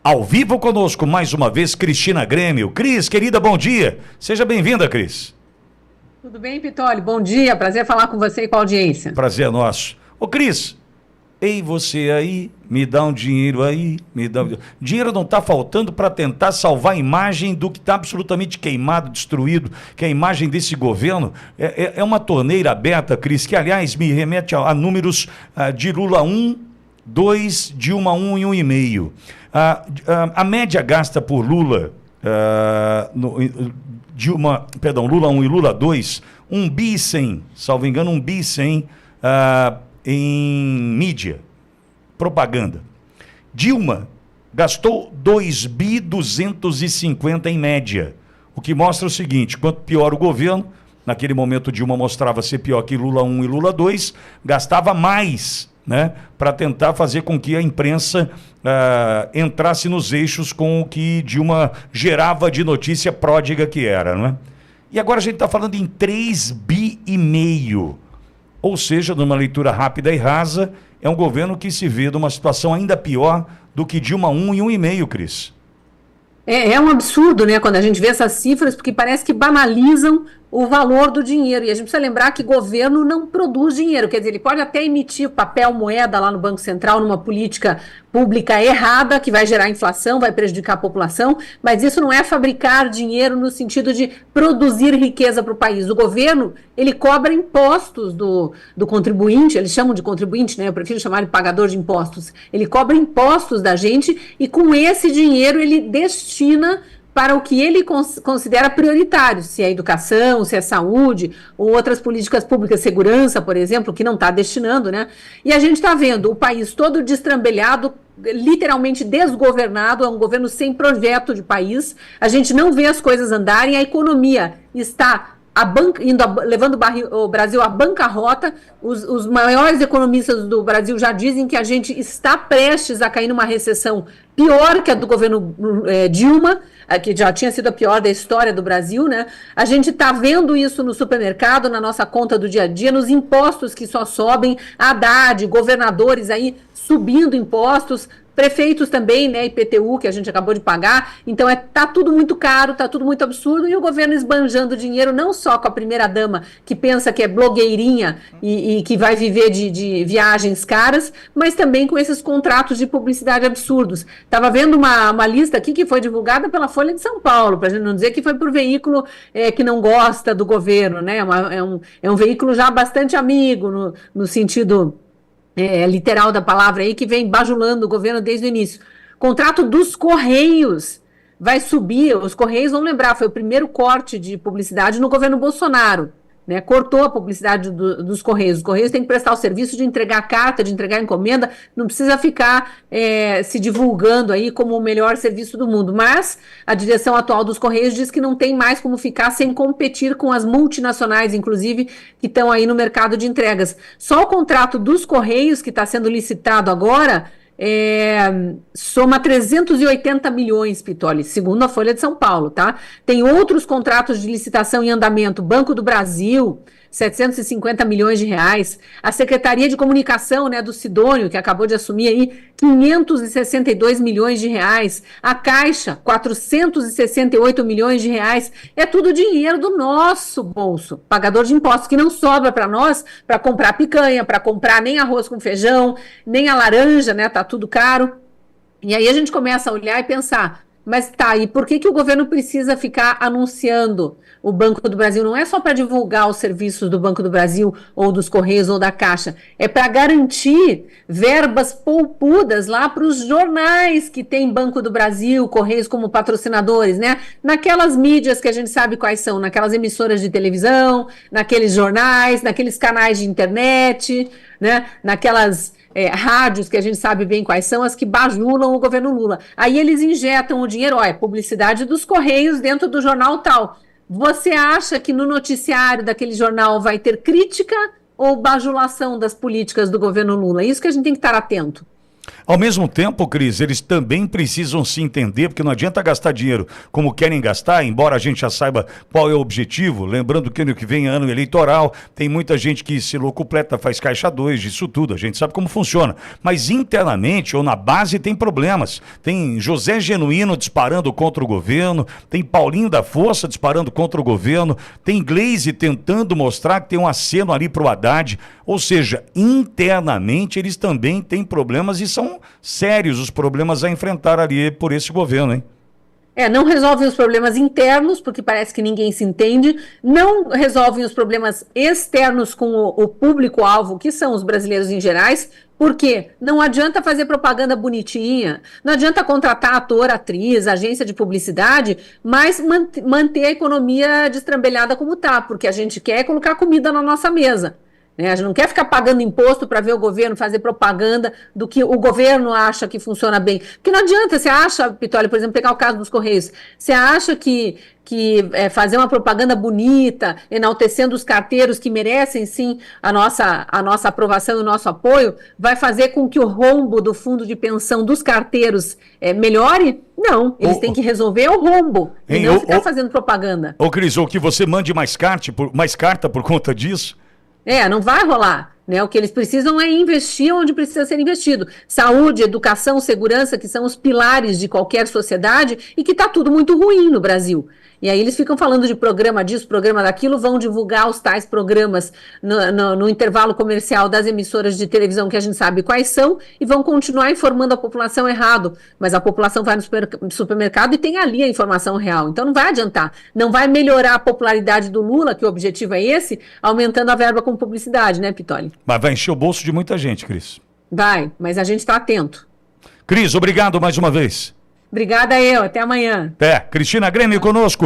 Ao vivo conosco, mais uma vez, Cristina Grêmio. Cris, querida, bom dia. Seja bem-vinda, Cris. Tudo bem, Pitoli? Bom dia, prazer falar com você e com a audiência. Prazer é nosso. Ô, Cris, ei você aí, me dá um dinheiro aí, me dá um... Dinheiro não está faltando para tentar salvar a imagem do que está absolutamente queimado, destruído, que é a imagem desse governo. É uma torneira aberta, Cris, que, aliás, me remete a números de Lula 1, 2, Dilma 1 e 1,5. A média gasta por Lula, Lula 1 e Lula 2, 1 bi 100, salvo engano, 1 bi 100 em mídia, propaganda. Dilma gastou 2 bi 250 em média, o que mostra o seguinte: quanto pior o governo, naquele momento Dilma mostrava ser pior que Lula 1 e Lula 2, gastava mais, né, para tentar fazer com que a imprensa entrasse nos eixos com o que Dilma gerava de notícia pródiga que era, não é? E agora a gente está falando em 3 bi e meio, ou seja, numa leitura rápida e rasa, é um governo que se vê numa situação ainda pior do que Dilma 1 e 1,5, Cris. É um absurdo, né, quando a gente vê essas cifras, porque parece que banalizam o valor do dinheiro. E a gente precisa lembrar que governo não produz dinheiro. Quer dizer, ele pode até emitir papel moeda lá no Banco Central numa política pública errada, que vai gerar inflação, vai prejudicar a população, mas isso não é fabricar dinheiro no sentido de produzir riqueza para o país. O governo, ele cobra impostos do contribuinte, eles chamam de contribuinte, né? Eu prefiro chamar de pagador de impostos. Ele cobra impostos da gente e com esse dinheiro ele destina para o que ele considera prioritário, se é educação, se é saúde, ou outras políticas públicas, segurança, por exemplo, que não está destinando, né? E a gente está vendo o país todo destrambelhado, literalmente desgovernado, é um governo sem projeto de país, a gente não vê as coisas andarem, a economia está levando o Brasil à bancarrota. Os maiores economistas do Brasil já dizem que a gente está prestes a cair numa recessão pior que a do governo Dilma, que já tinha sido a pior da história do Brasil, né? A gente está vendo isso no supermercado, na nossa conta do dia a dia, nos impostos que só sobem, Haddad, governadores aí subindo impostos, prefeitos também, né, IPTU, que a gente acabou de pagar. Então tá tudo muito caro, tá tudo muito absurdo, e o governo esbanjando dinheiro não só com a primeira-dama, que pensa que é blogueirinha e que vai viver de viagens caras, mas também com esses contratos de publicidade absurdos. Estava vendo uma lista aqui que foi divulgada pela Folha de São Paulo, para a gente não dizer que foi por veículo que não gosta do governo, né? É um veículo já bastante amigo, no sentido... literal da palavra aí, que vem bajulando o governo desde o início. Contrato dos Correios vai subir, os Correios, vamos lembrar, foi o primeiro corte de publicidade no governo Bolsonaro, né? Cortou a publicidade dos Correios. Os Correios têm que prestar o serviço de entregar carta, de entregar encomenda, não precisa ficar se divulgando aí como o melhor serviço do mundo, mas a direção atual dos Correios diz que não tem mais como ficar sem competir com as multinacionais, inclusive, que estão aí no mercado de entregas. Só o contrato dos Correios, que está sendo licitado agora, soma 380 milhões, Pitoli, segundo a Folha de São Paulo, tá? Tem outros contratos de licitação em andamento, Banco do Brasil, 750 milhões de reais, a Secretaria de Comunicação, né, do Sidônio, que acabou de assumir aí, 562 milhões de reais, a Caixa, 468 milhões de reais, é tudo dinheiro do nosso bolso, pagador de impostos, que não sobra para nós, para comprar picanha, para comprar nem arroz com feijão, nem a laranja, né, tá tudo caro. E aí a gente começa a olhar e pensar, mas tá, e por que o governo precisa ficar anunciando o Banco do Brasil? Não é só para divulgar os serviços do Banco do Brasil ou dos Correios ou da Caixa, é para garantir verbas poupudas lá para os jornais que tem Banco do Brasil, Correios como patrocinadores, né? Naquelas mídias que a gente sabe quais são, naquelas emissoras de televisão, naqueles jornais, naqueles canais de internet, né? Naquelas... rádios que a gente sabe bem quais são, as que bajulam o governo Lula. Aí eles injetam o dinheiro, publicidade dos Correios dentro do jornal tal. Você acha que no noticiário daquele jornal vai ter crítica ou bajulação das políticas do governo Lula? É isso que a gente tem que estar atento. Ao mesmo tempo, Cris, eles também precisam se entender, porque não adianta gastar dinheiro como querem gastar, embora a gente já saiba qual é o objetivo. Lembrando que ano que vem é ano eleitoral, tem muita gente que se locupleta, faz caixa 2, disso tudo, a gente sabe como funciona. Mas internamente ou na base tem problemas. Tem José Genuíno disparando contra o governo, tem Paulinho da Força disparando contra o governo, tem Gleisi tentando mostrar que tem um aceno ali para o Haddad. Ou seja, internamente eles também têm problemas e são sérios os problemas a enfrentar ali por esse governo, hein? Não resolvem os problemas internos, porque parece que ninguém se entende, não resolvem os problemas externos com o público-alvo, que são os brasileiros em gerais, porque não adianta fazer propaganda bonitinha, não adianta contratar ator, atriz, agência de publicidade, mas manter a economia destrambelhada como está, porque a gente quer colocar comida na nossa mesa. A gente não quer ficar pagando imposto para ver o governo fazer propaganda do que o governo acha que funciona bem. Porque não adianta, você acha, Pitoli, por exemplo, pegar o caso dos Correios, você acha que fazer uma propaganda bonita, enaltecendo os carteiros que merecem sim a nossa aprovação e o nosso apoio, vai fazer com que o rombo do fundo de pensão dos carteiros melhore? Não, eles têm que resolver o rombo e não ficar fazendo propaganda. Ô Cris, ou que você mande mais carta por conta disso? Não vai rolar, né? O que eles precisam é investir onde precisa ser investido. Saúde, educação, segurança, que são os pilares de qualquer sociedade e que está tudo muito ruim no Brasil. E aí eles ficam falando de programa disso, programa daquilo, vão divulgar os tais programas no intervalo comercial das emissoras de televisão que a gente sabe quais são e vão continuar informando a população errado. Mas a população vai no supermercado e tem ali a informação real. Então não vai adiantar. Não vai melhorar a popularidade do Lula, que o objetivo é esse, aumentando a verba com publicidade, né, Pitoli? Mas vai encher o bolso de muita gente, Cris. Vai, mas a gente está atento. Cris, obrigado mais uma vez. Obrigada eu, até amanhã. Cristina Grêmio conosco.